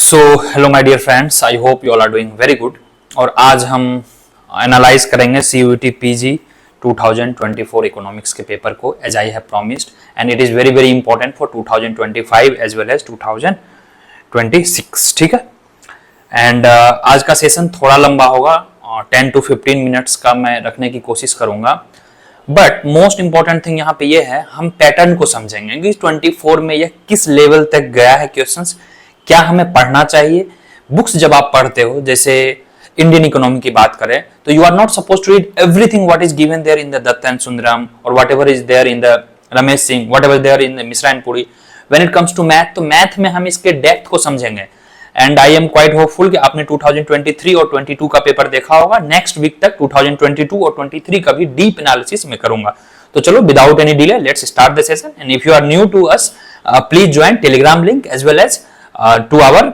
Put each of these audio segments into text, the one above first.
So hello my dear friends, I hope you all are doing very good. और आज हम analyse करेंगे CUET PG 2024 economics के paper को as I have promised, and it is very very important for 2025 as well as 2026। ठीक है। And आज का सेशन थोड़ा लंबा होगा, 10 to 15 मिनट्स का मैं रखने की कोशिश करूंगा। बट मोस्ट इंपॉर्टेंट थिंग यहाँ पे ये है, हम पैटर्न को समझेंगे कि 24 में यह किस लेवल तक गया है क्वेश्चंस, क्या हमें पढ़ना चाहिए। बुक्स जब आप पढ़ते हो, जैसे इंडियन इकोनॉमी की बात करें, तो you are not suppose to read everything what is given there in the Datt and Sundaram और what ever is there in the Ramesh Singh, what ever there in the Mishra and Puri. When it comes to math, तो math में हम इसके depth को समझेंगे। And I am quite hopeful कि आपने 2023 और 22 का पेपर देखा होगा। नेक्स्ट वीक तक 2022 और 23 का भी डीप एनालिसिस में करूंगा। तो चलो, without any delay let's start the session. And if you are new to us, please join Telegram link as well as to our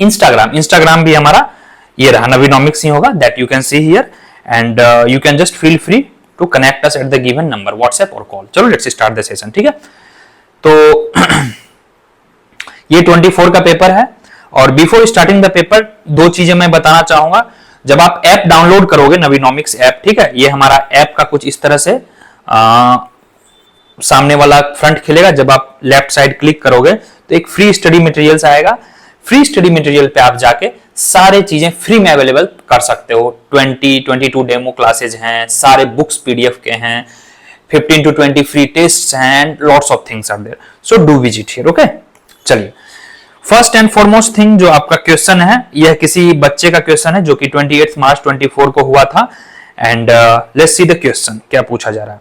Instagram भी हमारा ये रहा, नवीनॉमिक्स ही होगा, that you can see here. And you can just feel free to connect us at the given number, WhatsApp और call. चलो let's start the session. ठीक है। तो ये 24 का पेपर है। और बिफोर स्टार्टिंग द पेपर, दो चीजें मैं बताना चाहूंगा। जब आप ऐप डाउनलोड करोगे, नवीनॉमिक्स ऐप, ठीक है, ये हमारा ऐप का कुछ इस तरह से सामने वाला फ्रंट खिलेगा। जब आप लेफ्ट साइड क्लिक करोगे तो एक फ्री स्टडी मटेरियल्स आएगा। फ्री स्टडी मटेरियल पे आप जाके सारे चीजें फ्री में अवेलेबल कर सकते हो। 22 डेमो क्लासेज हैं, सारे बुक्स PDF के हैं, 15 to 20 फ्री टेस्ट्स हैं, lots of things are there, so do visit here. Okay, चलिए, फर्स्ट एंड फॉरमोस्ट थिंग जो आपका क्वेश्चन है, यह किसी बच्चे का क्वेश्चन है जो कि 28 मार्च 24 को हुआ था। And let's see the question, क्या पूछा जा रहा है।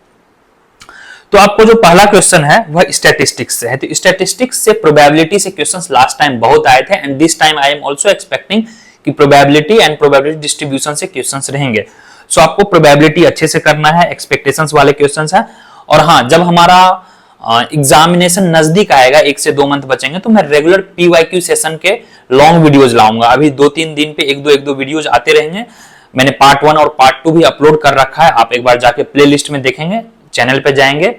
तो आपको जो पहला क्वेश्चन है वह स्टैटिस्टिक्स से है। तो स्टैटिस्टिक्स से प्रोबेबिलिटी से क्वेश्चंस लास्ट टाइम बहुत आए थे, and this time I am also expecting कि प्रोबेबिलिटी एंड प्रोबेबिलिटी डिस्ट्रीब्यूशन से क्वेश्चंस रहेंगे। सो आपको प्रोबेबिलिटी अच्छे से करना है, एक्सपेक्टेशंस वाले क्वेश्चंस हैं। और हाँ, जब हमारा एग्जामिनेशन नजदीक आएगा, 1 से 2 मंथ बचेंगे, तो मैं रेगुलर PYQ सेशन के लॉन्ग वीडियोज लाऊंगा। अभी 2-3 दिन पे एक दो वीडियोज आते रहेंगे। मैंने पार्ट 1 और पार्ट 2 भी अपलोड कर रखा है, आप एक बार जाके प्ले लिस्ट में देखेंगे, चैनल पे जाएंगे।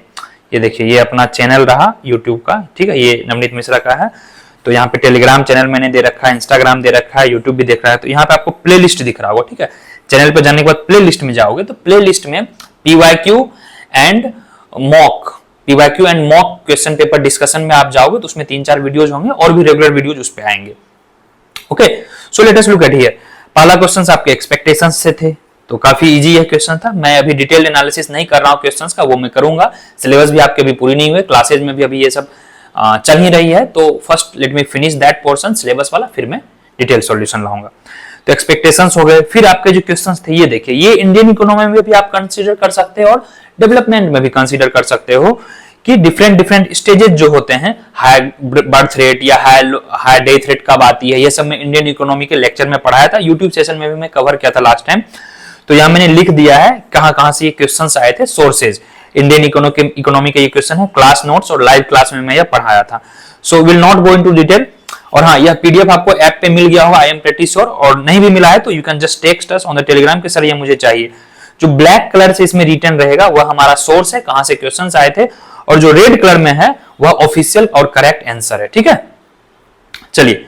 ये देखिए, ये अपना चैनल रहा यूट्यूब का, ठीक है, ये नवनीत मिश्रा का है। तो यहाँ पे टेलीग्राम चैनल मैंने दे रखा है, इंस्टाग्राम दे रखा है, यूट्यूब भी दिख रहा है। तो यहाँ पे आपको प्ले लिस्ट दिख रहा होगा, ठीक है। चैनल पे जाने के बाद प्ले लिस्ट में जाओगे तो प्ले लिस्ट में PYQ and mock question paper discussion में आप जाओगे तो उसमें 3-4 वीडियोज होंगे और भी रेगुलर वीडियोज उस पे आएंगे। Okay, so let us look at here. पहला क्वेश्चन आपके एक्सपेक्टेशंस से थे, तो काफी इजी यह क्वेश्चन था। मैं अभी डिटेल एनालिसिस नहीं कर रहा हूं क्वेश्चंस का, वो मैं करूंगा। सिलेबस भी आपके भी पूरी नहीं हुए, क्लासेज में भी अभी ये सब चल ही रही है। तो first let me finish that portion syllabus वाला, फिर मैं डिटेल सॉल्यूशन लाऊंगा। तो एक्सपेक्टेशंस हो गए। फिर आपके जो क्वेश्चंस थे, ये देखिए, ये इंडियन इकोनॉमी में भी आप कंसीडर कर सकते हो और डेवलपमेंट में भी कंसीडर कर सकते हो कि डिफरेंट स्टेजेस जो होते हैं, हाई बर्थ रेट या हाई डेथ रेट कब आती है, ये सब मैं इंडियन इकोनॉमी के लेक्चर में पढ़ाया था। यूट्यूब सेशन में भी मैं कवर किया था लास्ट टाइम। तो यहां मैंने लिख दिया है कहां से ये क्वेश्चंस आए थे, सोर्सेज। इंडियन इकोनॉमी के ये क्वेश्चन है, क्लास नोट्स और लाइव क्लास में मैं ये पढ़ाया था। So will not go into detail. और हाँ, यह PDF आपको ऐप पे मिल गया होगा, आई एम प्रीटी श्योर। और नहीं भी मिला है तो you can just text us on the Telegram के सर ये मुझे चाहिए। जो ब्लैक कलर से इसमें रिटन रहेगा वह हमारा सोर्स है, कहां से क्वेश्चंस आए थे, और जो रेड कलर में है वह ऑफिशियल और करेक्ट आंसर है। ठीक है, चलिए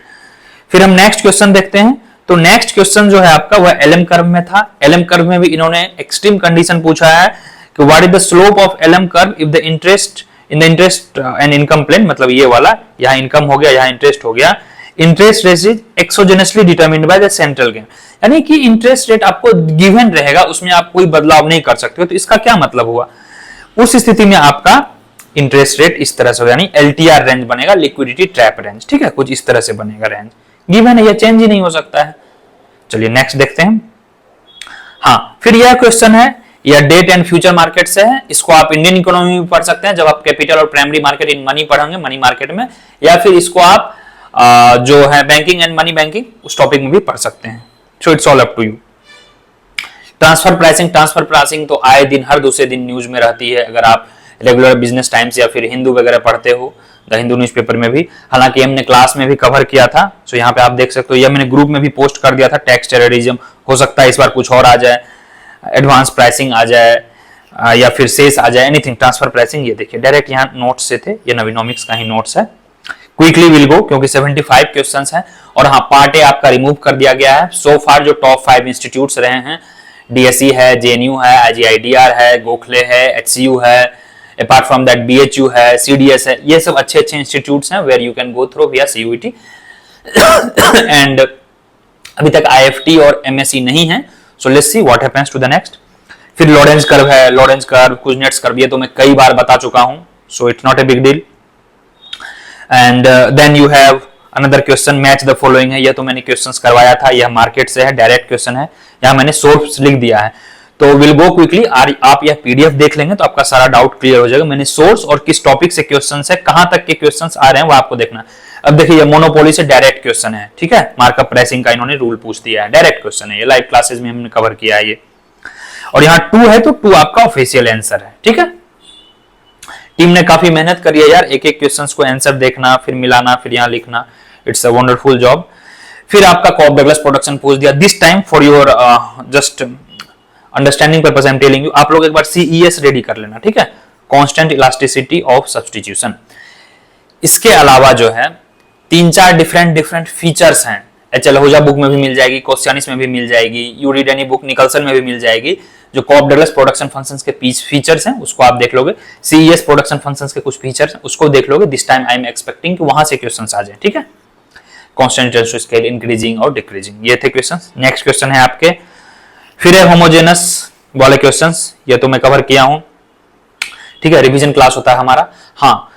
फिर हम नेक्स्ट क्वेश्चन देखते हैं। तो नेक्स्ट क्वेश्चन जो है आपका वह LM कर्व में था। LM कर्व में भी इन्होंने एक्सट्रीम कंडीशन पूछा है कि what is the slope of LM curve if the interest and income plane, मतलब ये वाला, यहाँ इनकम हो गया, यहाँ इंटरेस्ट हो गया। Interest rate is एक्सोजेनसली determined by the central bank, यानी कि इंटरेस्ट रेट आपको गिवन रहेगा, उसमें आप कोई बदलाव नहीं कर सकते हो। तो इसका क्या मतलब हुआ, उस स्थिति में आपका इंटरेस्ट रेट इस तरह से होगा, यानी LTR रेंज बनेगा, लिक्विडिटी ट्रैप रेंज। ठीक है, कुछ इस तरह से बनेगा रेंज, गिवन है, यह चेंज ही नहीं हो सकता है। चलिए नेक्स्ट देखते हैं। हाँ, फिर यह क्वेश्चन है, यह डेट एंड फ्यूचर मार्केट से है। इसको आप इंडियन इकोनॉमी में पढ़ सकते हैं जब आप कैपिटल और प्राइमरी मार्केट इन मनी पढ़ेंगे, मनी मार्केट में, या फिर इसको आप जो है बैंकिंग एंड मनी बैंकिंग उस टॉपिक में भी पढ़ सकते हैं। So it's all up to you. Transfer pricing तो आए दिन, हर दूसरे दिन न्यूज में रहती है। अगर आप रेगुलर बिजनेस टाइम्स या फिर हिंदू वगैरह पढ़ते हो, द हिंदू न्यूज़पेपर में भी, हालांकि हमने क्लास में भी कवर किया था। सो यहाँ पे आप देख सकते हो, यह मैंने ग्रुप में भी पोस्ट कर दिया था। टैक्स टेररिज्म, हो सकता है इस बार कुछ और आ जाए, एडवांस प्राइसिंग आ जाए, या फिर सेस आ जाए, एनीथिंग। ट्रांसफर प्राइसिंग, ये देखिए डायरेक्ट यहाँ नोट्स से थे, ये नवीनॉमिक्स का ही नोट्स है। क्विकली विल गो, क्योंकि 75 क्वेश्चंस हैं और हाँ, पार्ट ए आपका रिमूव कर दिया गया है। सो फार जो टॉप 5 इंस्टीट्यूट्स रहे हैं, डीएसई है, जेएनयू है, आईजीआईडीआर है, गोखले है, एचसीयू है, अपार्ट फ्रॉम दैट बीएचयू है, सीडीएस है, ये सब अच्छे अच्छे इंस्टीट्यूट्स हैं where you can go through via CUET. एंड अभी तक आईएफटी और एमएससी नहीं है, so let's see what happens to the next. फिर लॉरेंज कर्व है, लॉरेंज कर्व, कुजनेट्स कर्व, ये तो मैं कई बार बता चुका हूं, so it's not a big deal. And then you have another question, match the following है, ये तो मैंने क्वेश्चंस करवाया था, यह मार्केट से है, डायरेक्ट क्वेश्चन है, यहां मैंने सोर्स लिख दिया है। तो विल गो क्विकली, आप यह पीडीएफ देख लेंगे तो आपका सारा डाउट क्लियर हो जाएगा। मैंने सोर्स और किस टॉपिक से क्वेश्चंस है, कहां तक के क्वेश्चंस आ रहे हैं वो आपको देखना। अब देखिए, ये मोनोपोली से डायरेक्ट क्वेश्चन है, ठीक है, मार्कअप प्राइसिंग का इन्होंने रूल पूछ दिया है, डायरेक्ट क्वेश्चन है, ये लाइव क्लासेस में हमने कवर किया है ये। और यहाँ 2 है तो 2 आपका ऑफिशियल आंसर है, ठीक है। टीम ने काफी मेहनत करी है यार, एक एक क्वेश्चंस को आंसर देखना, फिर मिलाना, फिर यहाँ लिखना, इट्स अ वंडरफुल जॉब। फिर आपका कॉप डगलस प्रोडक्शन पूछ दिया, this time for your just understanding purpose I am telling you, आप लोग एक बार सीईएस रेडी कर लेना, ठीक है, कांस्टेंट इलास्टिसिटी ऑफ सब्स्टिट्यूशन। इसके अलावा जो है 3-4 डिफरेंट फीचर्स हैं, एचएल आहूजा बुक में भी मिल जाएगी, कोस्टियानिस में भी मिल जाएगी, you read any book Nicholson में भी मिल जाएगी, जो कॉप डगलस प्रोडक्शन फंक्शंस के फीचर्स हैं उसको आप देख लोगे, सीईएस प्रोडक्शन फंक्शंस के कुछ फीचर्स हैं उसको देख लोगे। This time I am expecting कि वहां से क्वेश्चंस आ जाए, ठीक है, कांस्टेंट रेशियो स्केल, इंक्रीजिंग और डिक्रीजिंग, ये थे क्वेश्चंस। नेक्स्ट क्वेश्चन है आपके, फिर है होमोजेनस वाले क्वेश्चंस, ये तो मैं कवर किया हूं, ठीक है, रिवीजन क्लास होता है हमारा। हाँ,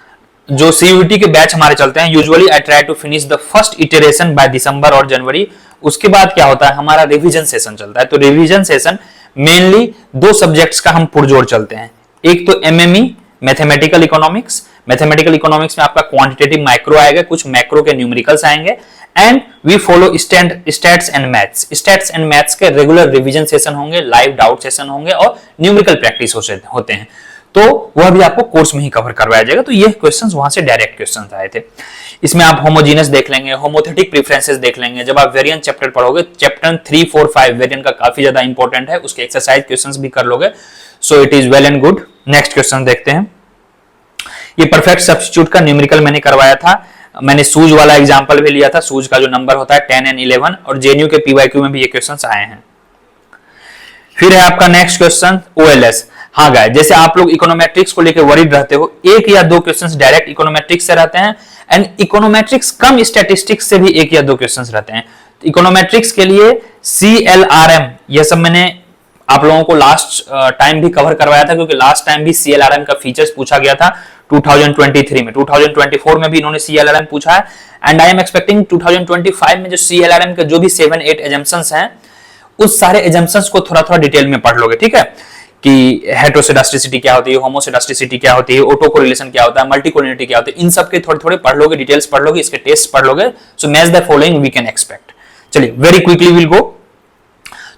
जो सीयूईटी के बैच हमारे चलते हैं, usually I try to finish the first iteration by December और जनवरी, उसके बाद क्या होता है, हमारा रिवीजन सेशन चलता है। तो रिवीजन सेशन मेनली 2 सब्जेक्ट्स का हम पुरजोर चलते हैं, एक तो MME mathematical economics, mathematical economics में आपका क्वांटिटेटिव माइक्रो आएगा, कुछ मैक्रो के न्यूमेरिकल्स आएंगे, and we follow stats and maths. Stats and maths के रेगुलर रिवीजन सेशन होंगे, लाइव डाउट सेशन होंगे और न्यूमेरिकल प्रैक्टिस होते हैं, तो वह भी आपको कोर्स में ही कवर करवाया जाएगा। तो ये क्वेश्चंस वहां से डायरेक्ट क्वेश्चंस आए थे। इसमें आप होमोजीनस देख लेंगे, होमोथेटिक प्रेफरेंसेस देख लेंगे। जब आप वेरिएंट चैप्टर पढ़ोगे, चैप्टर 3, 4, 5 वेरिएंट का काफी ज्यादा इंपॉर्टेंट है, उसके एक्सरसाइज क्वेश्चंस भी कर लोगे, so it is well and good. Next question देखते हैं, ये परफेक्ट सब्स्टिट्यूट का न्यूमेरिकल मैंने करवाया था, मैंने सूज वाला एग्जांपल भी लिया था, सूज का जो नंबर होता है 10 and 11, और जेएनयू के पीवाईक्यू में भी ये क्वेश्चंस आए हैं। फिर है आपका नेक्स्ट क्वेश्चन ओएलएस। हाँ गाइस, जैसे आप लोग इकोनोमेट्रिक्स को लेकर वरीड रहते हो, 1 या 2 क्वेश्चंस डायरेक्ट इकोनोमेट्रिक्स से रहते हैं, एंड इकोनोमेट्रिक्स कम स्टैटिस्टिक्स से भी 1 या 2 क्वेश्चंस रहते हैं। तो इकोनोमेट्रिक्स के लिए CLRM, यह सब मैंने आप लोगों को लास्ट टाइम भी कवर करवाया था, क्योंकि लास्ट टाइम भी CLRM का फीचर्स पूछा गया था 2023 में, 2024 में भी इन्होंने CLRM पूछा है, एंड आई एम एक्सपेक्टिंग 2025 में जो CLRM के जो भी 7-8 एजम्पशंस हैं, उस सारे एजम्पशंस को थोड़ा थोड़ा डिटेल में पढ़ लोगे, ठीक है, कि हेटेरोसेडास्टिसिटी क्या होती है, होमोसेडास्टिसिटी क्या होती है, ऑटो कोरिलेशन क्या होता है, मल्टीकोलिनिटी क्या होती है, इन सब के थोड़े थोड़े पढ़ लोगे, डिटेल्स पढ़ लोगे, इसके टेस्ट पढ़ लोगे, so match the following we can expect. चलिए वेरी क्विकली विल गो।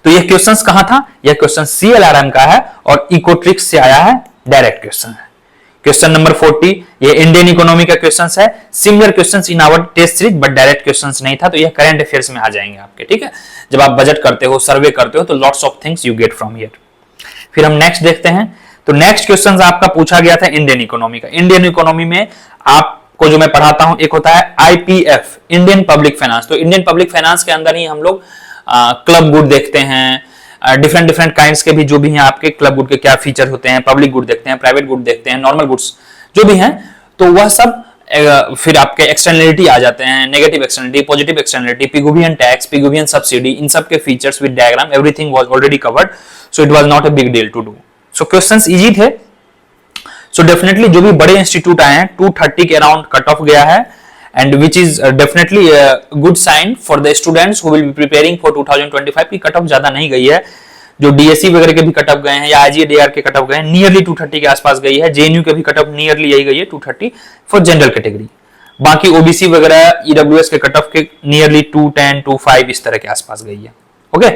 तो ये क्वेश्चंस कहां था, यह क्वेश्चन CLRM का है और इकोट्रिक्स से आया है, डायरेक्ट क्वेश्चन है। क्वेश्चन नंबर 40, ये इंडियन इकोनॉमी का क्वेश्चंस है, similar questions in our test series but direct questions नहीं था, तो ये करंट अफेयर्स में आ जाएंगे आपके, ठीक है। जब आप बजट करते हो, सर्वे करते हो, तो lots of things you get from here. फिर हम नेक्स्ट देखते हैं, तो नेक्स्ट क्वेश्चन आपका पूछा गया था इंडियन इकोनॉमी का। इंडियन इकोनॉमी में आपको जो मैं पढ़ाता हूं, एक होता है IPF, इंडियन पब्लिक फाइनेंस। तो इंडियन पब्लिक फाइनेंस के अंदर ही हम लोग क्लब गुड देखते हैं, डिफरेंट काइंड्स के भी जो भी हैं आपके क्लब गुड के क्या फीचर होते हैं, पब्लिक गुड देखते हैं, प्राइवेट गुड देखते हैं, नॉर्मल गुड्स जो भी हैं, तो वह सब फिर आपके एक्सटर्नलिटी आ जाते हैं, negative externality, positive externality, Pigouvian tax, Pigouvian subsidy, इन सब के features with diagram, everything was already covered, so it was not a big deal to do. So questions easy थे, सो डेफिनेटली जो भी बड़े इंस्टीट्यूट आए हैं 230 के अराउंड कट ऑफ गया है, and which is definitely a good sign for the students who will be preparing for 2025 की कट ऑफ ज्यादा नहीं गई है। जो डीएससी वगैरह के भी कट ऑफ गए हैं या आईजीडीआर के कट ऑफ गए हैं, नियरली 230 के आसपास गई है। जेएनयू के भी कट ऑफ नियरली यही गई है 230 फॉर जनरल कैटेगरी। बाकी ओबीसी वगैरह ईडब्ल्यूएस के कट ऑफ के नियरली 210 25 इस तरह के आसपास गई है। ओके,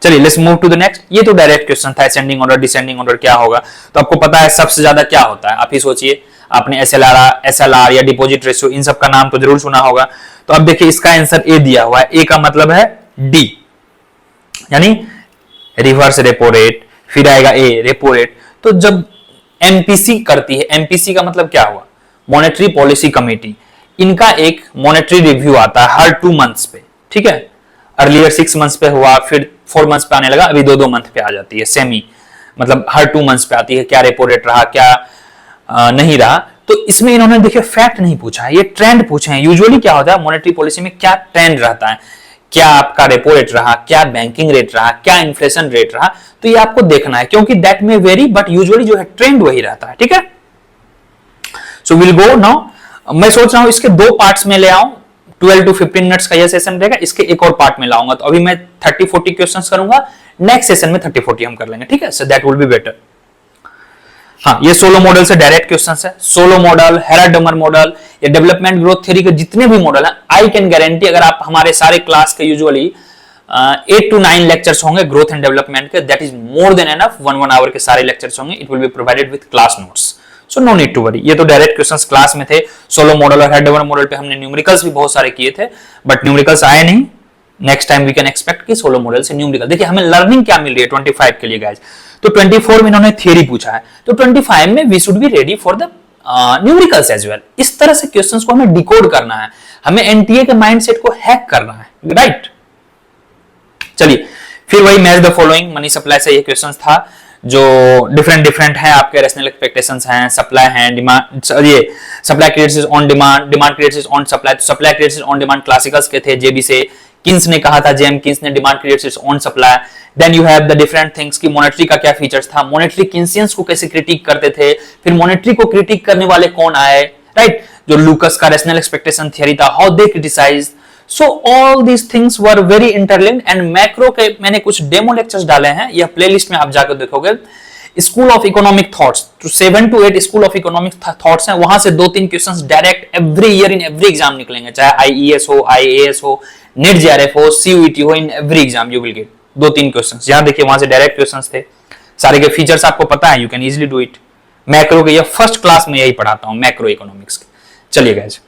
चलिए let's move to the next. ये तो डायरेक्ट क्वेश्चन था, असेंडिंग ऑर्डर डिसेंडिंग ऑर्डर क्या होगा। तो आपको पता है सबसे ज्यादा क्या होता है, आप ही सोचिए, आपने एसएलआर या डिपॉजिट रेशियो इन सब का नाम तो जरूर सुना होगा। तो अब देखिए इसका आंसर ए दिया हुआ है, ए का मतलब है डी, यानी रिवर्स रेपो रेट, फिर आएगा ए रेपो रेट। तो जब एमपीसी करती है, एमपीसी का मतलब क्या हुआ, मॉनेटरी पॉलिसी कमेटी, इनका एक मॉनेटरी रिव्यू आता है हर 2 मंथ्स पे, ठीक है। अर्लियर 6 मंथ्स पे हुआ, फिर 4 मंथ्स पे आने लगा, अभी 2-2 मंथ पे आ जाती है सेमी, मतलब हर 2 मंथ्स पे आती है, क्या रेपो रेट रहा, क्या नहीं रहा। तो इसमें इन्होंने देखिए फैक्ट नहीं पूछा है, ये ट्रेंड पूछे हैं। यूजुअली क्या होता है मॉनेटरी पॉलिसी में, क्या ट्रेंड रहता है, क्या आपका रेपो रेट रहा, क्या बैंकिंग रेट रहा, क्या इन्फ्लेशन रेट रहा, तो ये आपको देखना है, क्योंकि दैट में वेरी, बट यूजुअली जो है ट्रेंड वही रहता है, ठीक है। So will go now. मैं सोच रहा हूं इसके 2 पार्ट्स में ले आऊं, 12 to 15 मिनट्स का यह सेशन रहेगा, इसके एक और पार्ट में लाऊंगा। तो अभी मैं 30-40 क्वेश्चंस करूंगा, नेक्स्ट सेशन में 30-40 हम कर लेंगे, ठीक है। So that will be better. हाँ, ये सोलो मॉडल से डायरेक्ट क्वेश्चंस है। सोलो मॉडल, हेराडमर मॉडल, ये डेवलपमेंट ग्रोथ थ्योरी के जितने भी मॉडल हैं, आई कैन गारंटी अगर आप हमारे सारे क्लास के यूजुअली 8 to 9 लेक्चर्स होंगे ग्रोथ एंड डेवलपमेंट के, that is more than enough. 1 hour के सारे लेक्चर्स होंगे, it will be provided with class notes, so no need to worry. ये तो डायरेक्ट क्वेश्चंस क्लास में थे। सोलो मॉडल और हेराडमर मॉडल पे हमने न्यूमेरिकल्स भी बहुत सारे किए थे, बट न्यूमेरिकल्स आए नहीं। Next time we can expect कि सोलो मॉडल से न्यूमेरिकल। देखिए हमें लर्निंग क्या मिल रही है 25 के लिए गाइस। तो 24 में इन्होंने थियरी पूछा है, तो 25 में we should be ready for the numericals as well. इस तरह से क्वेश्चंस को हमें डिकोड करना है, हमें एनटीए के माइंडसेट को हैक करना है, राइट। चलिए फिर वही match the following, money supply से ये क्वेश्चंस था, जो डिफरेंट है आपके रेशनल एक्सपेक्टेशंस हैं, सप्लाई है, डिमांड, ये supply creates on demand, demand creates on supply. तो supply creates on demand classicals के थे, जेबी से किन्स ने कहा था, जेएम किन्स ने, demand creates on supply. Then you have the different things की मॉनेटरी का क्या फीचर्स था, मॉनेटरी किन्सियंस को कैसे क्रिटिक करते थे, फिर मॉनेटरी को क्रिटिक करने वाले कौन आए, राइट। जो लूकस का रेशनल एक्सपेक्टेशन थियरी था, how they criticise. So all these things were very interlinked. And macro के मैंने कुछ डेमो लेक्चर्स डाले हैं, यह प्लेलिस्ट में आप जाकर देखोगे। स्कूल ऑफ इकोनॉमिक थॉट्स, तो 7 to 8 school of economic thoughts हैं, वहां से 2-3 questions direct every year in every exam निकलेंगे, चाहे आईईएस हो, आईएएस हो, नेट जेआरएफ हो, सीयूईटी हो, in every exam you will get 2-3 questions. यहां देखिए वहां से डायरेक्ट क्वेश्चंस थे, सारे के फीचर्स आपको पता है, you can easily do it. Macro के ये फर्स्ट क्लास में यही पढ़ाता हूं, मैक्रो इकोनॉमिक्स के। चलिए गाइस,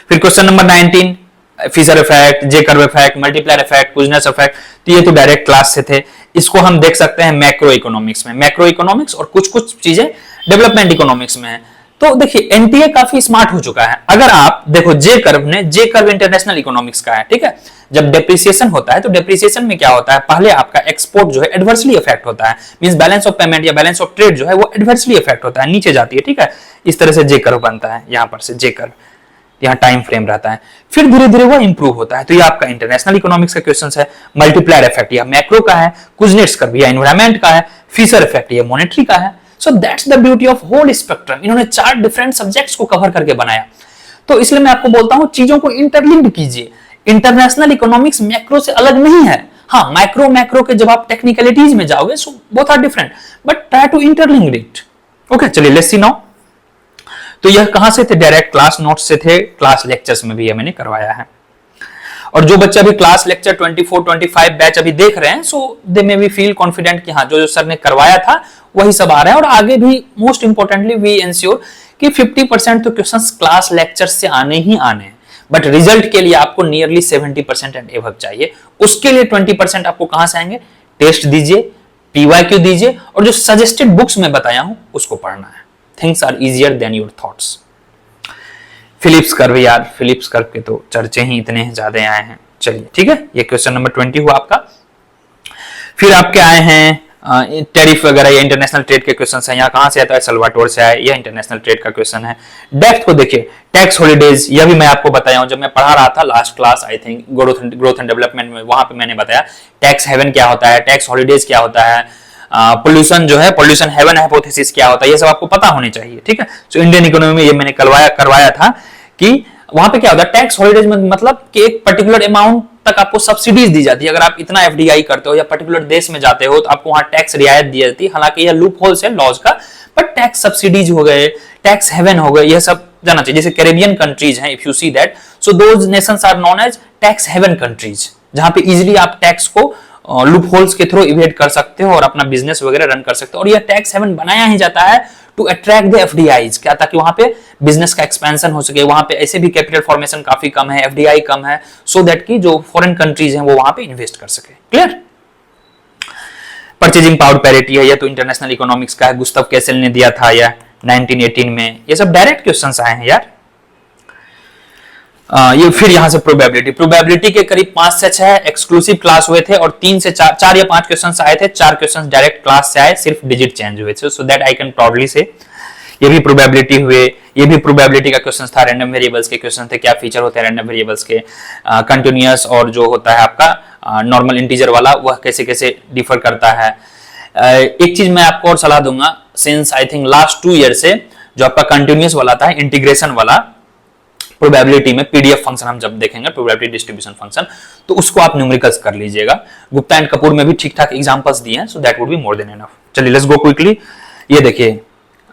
फिर question number 19, Fisher effect, J curve effect, multiplier effect, Kuznets effect, तो ये तो डायरेक्ट क्लास से थे। इसको हम देख सकते हैं मैक्रो इकोनॉमिक्स में, मैक्रो इकोनॉमिक्स, और कुछ चीजें डेवलपमेंट इकोनॉमिक्स में है। तो देखिए एनटीए काफी स्मार्ट हो चुका है। अगर आप देखो जे कर्व इंटरनेशनल इकोनॉमिक्स का है, ठीक है। जब डेप्रिसिएशन होता है तो डेप्रिसिएशन में क्या होता है, पहले आपका एक्सपोर्ट जो है एडवर्सली इफेक्ट होता है, मींस बैलेंस ऑफ पेमेंट या बैलेंस ऑफ ट्रेड जो है वो एडवर्सली इफेक्ट होता है, नीचे जाती है, ठीक है। इस तरह से जे कर्व बनता है, यहां पर से जे कर्व, यहाँ टाइम फ्रेम रहता है, फिर धीरे धीरे वो इंप्रूव होता है। तो ये आपका इंटरनेशनल इकोनॉमिक्स का क्वेश्चन है। मल्टीप्लायर इफेक्ट या मैक्रो का है, कुजनेट्स कर्व या एनवायरनमेंट का है, फिशर इफेक्ट या मॉनेटरी का है। So that's the beauty of whole spectrum. इन्होंने 4 डिफरेंट सब्जेक्ट्स को कवर करके बनाया। तो इसलिए मैं आपको बोलता हूं चीजों को इंटरलिंक्ड कीजिए। इंटरनेशनल इकोनॉमिक्स मैक्रो से अलग नहीं है। हाँ, मैक्रो के जब आप टेक्निकलिटीज में जाओगे so both are different, but try to interlink it. Okay, चलिए लेट्स सी नाउ। तो यह कहां से थे, डायरेक्ट क्लास नोट्स से थे, क्लास लेक्चर्स में भी मैंने करवाया है। और जो बच्चे अभी क्लास लेक्चर 24-25 बैच अभी देख रहे हैं, सो दे मे बी फील कॉन्फिडेंट कि हाँ जो सर ने करवाया था वही सब आ रहा है। और आगे भी मोस्ट इंपोर्टेंटली वी इंश्योर कि 50% तो क्वेश्चंस क्लास लेक्चर से आने ही आने हैं, बट रिजल्ट के लिए आपको नियरली 70% एंड एबव चाहिए। उसके लिए 20% आपको कहां से आएंगे, टेस्ट दीजिए, पीवाईक्यू दीजिए, और जो सजेस्टेड बुक्स में बताया हूं उसको पढ़ना है। Things are easier than your thoughts. Phillips curve, यार फिलिप्स कर्व के तो चर्चे ही इतने ज्यादा आए हैं। चलिए ठीक है, ये क्वेश्चन नंबर 20 हुआ आपका। फिर आपके आए हैं टैरिफ वगैरह या इंटरनेशनल ट्रेड के क्वेश्चन हैं। यहाँ कहां से आता है, सल्वाटोर से आए, यह इंटरनेशनल ट्रेड का क्वेश्चन है। डेप्थ को देखिए, टैक्स हॉलीडेज, यह भी मैं आपको बताया हूं जब मैं पढ़ा रहा था last class, I think growth and development में, वहां पे मैंने बताया टैक्स हेवन क्या होता है, टैक्स हॉलीडेज क्या होता है, पोल्यूशन जो है, पोल्यूशन हेवन हाइपोथेसिस क्या होता है, ये सब आपको पता होने चाहिए, ठीक है। सो इंडियन इकोनॉमी में ये मैंने करवाया था कि वहां पे क्या होता है, टैक्स हॉलीडेज में मतलब कि एक पर्टिकुलर अमाउंट तक आपको सब्सिडीज दी जाती है। अगर आप इतना एफडीआई करते हो या पर्टिकुलर देश में जाते हो तो आपको वहां टैक्स रियायत दी जाती है। हालांकि यह लूप होल्स है लॉज का, बट टैक्स सब्सिडीज हो गए, टैक्स हेवन हो गए, यह सब जाना चाहिए। जैसे कैरेबियन कंट्रीज हैं, if you see that, so those nations are known as tax haven countries, जहां पे इजीली आप टैक्स को लूप होल्स के थ्रू इवेट कर सकते हो और अपना बिजनेस वगैरह रन कर सकते हो। और यह टैक्स हेवन बनाया ही जाता है टू अट्रैक्ट द एफडीआईज, क्या, ताकि वहां पे बिजनेस का एक्सपेंशन हो सके। वहां पे ऐसे भी कैपिटल फॉर्मेशन काफी कम है, एफडीआई कम है, सो दैट की जो फॉरेन कंट्रीज हैं वो वहां पे इन्वेस्ट कर सके। क्लियर। परचेजिंग पावर पैरिटी है, यह तो इंटरनेशनल इकोनॉमिक्स का है, गुस्ताव कैसल ने दिया था यह 1918 में। ये सब डायरेक्ट क्वेश्चंस आए हैं यार। ये फिर यहां से प्रोबेबिलिटी के करीब 5 से 6 एक्सक्लूसिव क्लास हुए थे और 3 से 4 या 5 क्वेश्चंस आए थे, 4 क्वेश्चंस डायरेक्ट क्लास से आए, सिर्फ डिजिट चेंज हुए थे, so that I can proudly से ये भी प्रोबेबिलिटी हुए। ये भी प्रोबेबिलिटी का क्वेश्चन था, रैंडम वेरिएबल्स के क्वेश्चन थे, क्या फीचर होते हैं रैंडम वेरिएबल्स के, कंटिन्यूअस और जो होता है आपका नॉर्मल इंटीजर वाला, वह कैसे कैसे डिफर करता है। एक चीज मैं आपको और सलाह दूंगा, since I think last 2 year से जो आपका कंटिन्यूअस वाला था, इंटीग्रेशन वाला प्रोबेबिलिटी में पीडीएफ फंक्शन हम जब देखेंगे, प्रोबेबिलिटी डिस्ट्रीब्यूशन फंक्शन, तो उसको आप न्यूमेरिकल्स कर लीजिएगा। गुप्ता एंड कपूर में भी ठीक ठाक एग्जांपल्स दिए हैं, so that would be more than enough. चलिए लेट्स गो क्विकली। ये देखिए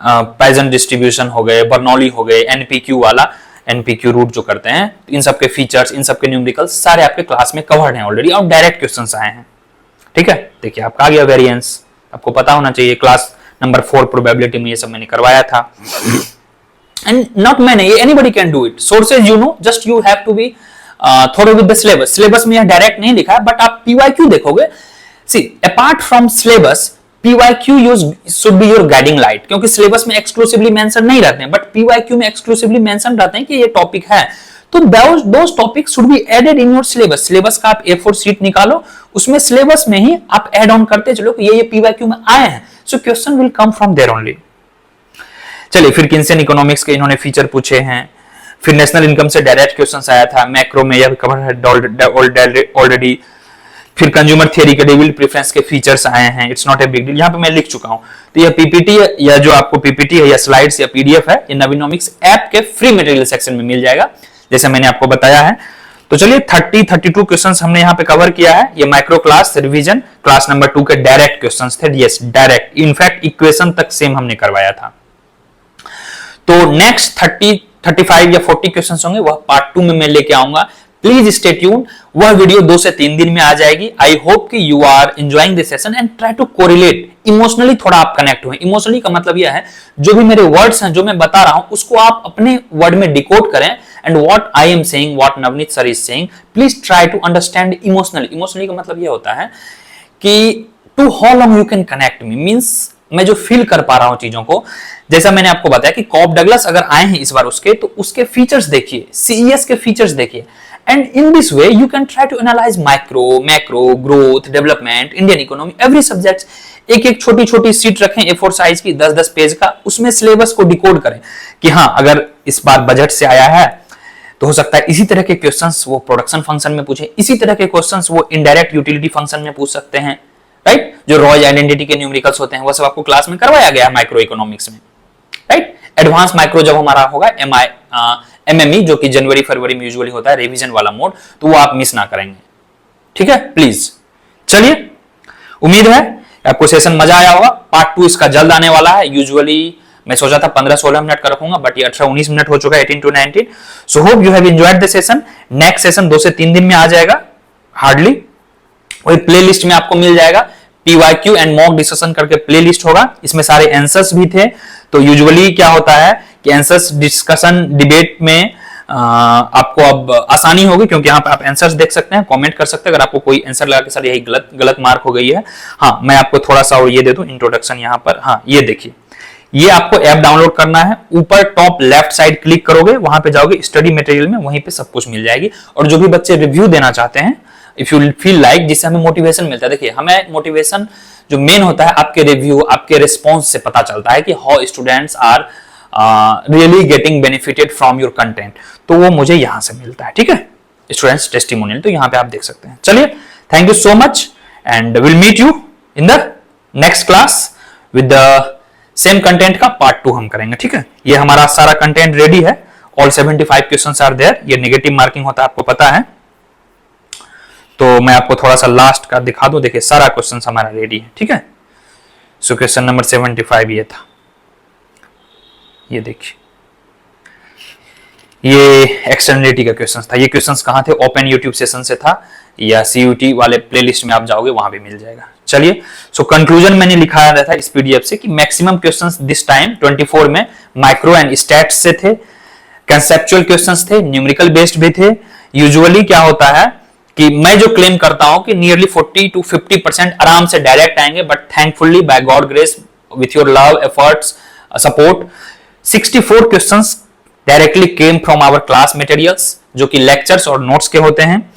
पाइजन डिस्ट्रीब्यूशन हो गए, बर्नौली हो गए, एनपीक्यू वाला, एनपीक्यू रूट जो करते हैं, इन सब के फीचर्स, इन सब के न्यूमेरिकल्स सारे आपके क्लास में कवर्ड हैं ऑलरेडी और डायरेक्ट क्वेश्चंस आए हैं। ठीक है, देखिए आपका आ गया वेरिएंस, आपको पता होना चाहिए, क्लास नंबर 4 प्रोबेबिलिटी में ये सब मैंने करवाया था। And not many, anybody can do it. Sources you know, just you have to be thorough with the syllabus. Syllabus में यह डायरेक्ट नहीं लिखा है, बट आप PYQ देखोगे, see apart from syllabus, PYQ should be your guiding light, क्योंकि syllabus में exclusively mention नहीं रहते हैं, बट PYQ में exclusively mention रहते हैं कि ये टॉपिक है, तो those topics should be added in your syllabus. syllabus का आप A4 शीट निकालो, उसमें syllabus में ही आप add on करते चलो कि ये PYQ में आए हैं, so question will come from there only. चलिए फिर किन्सियन इकोनॉमिक्स के इन्होंने फीचर पूछे हैं, फिर नेशनल इनकम से डायरेक्ट क्वेश्चंस आया था, मैक्रो में यह कवर है ऑलरेडी, फिर कंज्यूमर थियरी के डेविल प्रेफरेंस के फीचर्स आए हैं, it's not a big deal, यहाँ पे मैं लिख चुका हूं। तो यह पीपीटी या जो आपको पीपीटी है या स्लाइड्स या पीडीएफ है, ये नवीनोमिक्स ऐप के फ्री मटेरियल सेक्शन में मिल जाएगा, जैसे मैंने आपको बताया है। तो चलिए 32 क्वेश्चंस हमने यहाँ पे कवर किया है। ये micro class revision class number 2 के डायरेक्ट क्वेश्चंस थे, यस डायरेक्ट, इनफैक्ट इक्वेशन तक सेम हमने करवाया था। तो नेक्स्ट 35 या 40 क्वेश्चंस होंगे, वह पार्ट 2 में मैं लेके आऊंगा, प्लीज स्टे ट्यून्ड। वह वीडियो 2 से 3 दिन में आ जाएगी। आई होप कि you are enjoying this session and try to correlate, emotionally थोड़ा आप कनेक्ट हुए। इमोशनली का मतलब यह है, जो भी मेरे वर्ड्स हैं, जो मैं बता रहा हूं, उसको आप अपने वर्ड में डिकोड करें, and what I am saying, what Navneet sir is saying, please try to understand emotionally. Emotionally का मतलब यह होता है कि to how long you can connect me, means मैं जो फील कर पा रहा हूं चीजों को। जैसा मैंने आपको बताया कि कॉब डगलस अगर आए हैं इस बार उसके, तो उसके फीचर्स देखिए, सीईएस के फीचर्स देखिए, and in this way you can try to analyse micro, macro, growth, development, Indian economy, every subject. एक छोटी छोटी सीट रखें A4 साइज की, 10-10 पेज का, उसमें सिलेबस को डिकोड करें कि हाँ अगर इस बार बजट से आया है तो हो सकता है इसी तरह के क्वेश्चंस वो प्रोडक्शन फंक्शन में पूछे, इसी तरह के क्वेश्चंस वो इनडायरेक्ट यूटिलिटी फंक्शन में पूछ सकते हैं, राइट। जो रॉय आइडेंटिटी के न्यूमेरिकल्स होते हैं वो सब आपको क्लास में करवाया गया है माइक्रो इकोनॉमिक्स में, राइट। एडवांस माइक्रो जब हमारा होगा एमएमई, जो कि जनवरी फरवरी में यूजुअली होता है, रिवीजन वाला मोड, तो वो आप मिस ना करेंगे, ठीक है प्लीज। चलिए, उम्मीद है आपको सेशन मजा आया होगा। पार्ट 2 इसका जल्द आने वाला है। यूजुअली मैं सोचा था 15-16 मिनट का रखूंगा, बट ये 18-19 मिनट हो चुका है, 18 to 19। So hope you have enjoyed the session. Next session 2 से 3 दिन में आ जाएगा हार्डली। वही प्लेलिस्ट में आपको मिल जाएगा, PYQ एंड मॉक डिस्कशन करके प्लेलिस्ट होगा, इसमें सारे आंसर्स भी थे। तो यूजुअली क्या होता है कि आंसर्स डिस्कशन डिबेट में आपको अब आसानी होगी, क्योंकि यहाँ पे आप आंसर्स देख सकते हैं, कमेंट कर सकते हैं। अगर आपको कोई आंसर लगा कि सर यही गलत मार्क हो गई है, हाँ मैं आपको थोड़ा सा और ये दे दूं इंट्रोडक्शन यहाँ पर। हाँ ये देखिए, ये आपको ऐप डाउनलोड करना है, ऊपर टॉप लेफ्ट साइड क्लिक करोगे, वहां पे जाओगे स्टडी मटेरियल में, वहीं पे सब कुछ मिल जाएगी। और जो भी बच्चे रिव्यू देना चाहते हैं, इफ यू फील लाइक, जिससे हमें मोटिवेशन मिलता है। देखिए हमें मोटिवेशन जो मेन होता है आपके रिव्यू, आपके रिस्पॉन्स से पता चलता है कि how students are really getting benefited from your content, तो वो मुझे यहां से मिलता है, ठीक है, स्टूडेंट्स टेस्टिमोनियल। तो यहाँ पे आप देख सकते हैं। चलिए, thank you so much and will meet you in the next class with the same content का पार्ट 2 हम करेंगे, ठीक है। ये हमारा सारा कंटेंट रेडी है, ऑल 75 क्वेश्चंस आर देयर। ये नेगेटिव मार्किंग होता है, आपको पता है। तो मैं आपको थोड़ा सा लास्ट का दिखा दूं। देखिए सारा क्वेश्चंस हमारा रेडी है, ठीक है। सो क्वेश्चन नंबर 75 ये था, ये देखिए, ये एक्सटर्नलिटी का क्वेश्चन था। ये क्वेश्चंस कहाँ थे? ओपन यूट्यूब सेशन से था, या CUT वाले प्लेलिस्ट में आप जाओगे वहां भी मिल जाएगा। चलिए, सो कंक्लूजन मैंने लिखा रहा था इस पीडीएफ से कि मैक्सिमम क्वेश्चंस दिस टाइम 24 में माइक्रो एंड स्टैट्स से थे, कंसेप्चुअल क्वेश्चंस थे, न्यूमेरिकल बेस्ड भी थे। यूजुअली क्या होता है कि मैं जो क्लेम करता हूं कि नियरली 40 to 50% आराम से डायरेक्ट आएंगे, but thankfully by God grace with your love efforts support 64 questions directly came from our class materials, जो कि लेक्चर्स और नोट्स के होते हैं।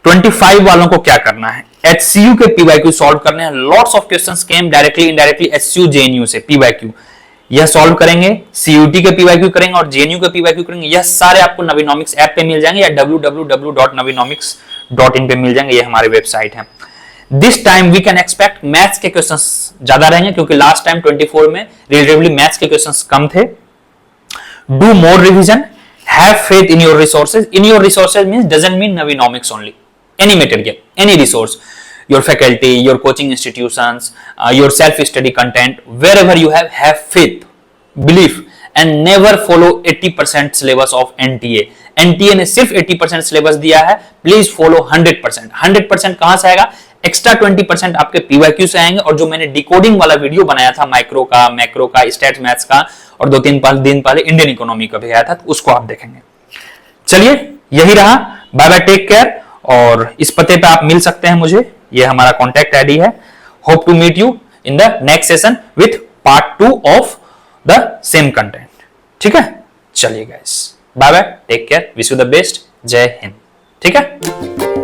25 वालों को क्या करना है, HCU के PYQ सॉल्व करने हैं। Lots of questions came directly indirectly HCU JNU से PYQ, यह सॉल्व करेंगे। CUT के PYQ करेंगे और JNU के PYQ करेंगे। यह सारे आपको नवीनोमिक्स ऐप पे मिल जाएंगे या www.navinomics.in पे मिल जाएंगे, ये हमारे वेबसाइट है। This time we can expect maths के क्वेश्चंस ज्यादा रहेंगे, क्योंकि लास्ट टाइम 24 में रिलेटिवली मैथ्स के क्वेश्चंस कम थे। Do more revision, have faith in your resources. In your resources means doesn't mean Navinomics only, any material, any resource, your faculty, your coaching institutions, your self-study content, wherever you have faith, belief, and never follow 80% syllabus of NTA. NTA ने सिर्फ 80% syllabus दिया है, please follow 100%। 100% कहां से आएगा, extra 20% आपके PYQ से आएंगे। और जो मैंने डिकोडिंग वाला वीडियो बनाया था माइक्रो का, मैक्रो का, स्टैट्स मैथ्स का, और 2-3 दिन पहले इंडियन इकोनॉमी का भी आया था, तो उसको आप देखेंगे। चलिए यही रहा, बाय बाय, टेक केयर। और इस पते पे आप मिल सकते हैं मुझे, ये हमारा कॉन्टैक्ट आईडी है। Hope to meet you in the next session with part 2 of the same content. ठीक है, चलिए guys, bye bye, take care, wish you the best, Jai Hind. ठीक है।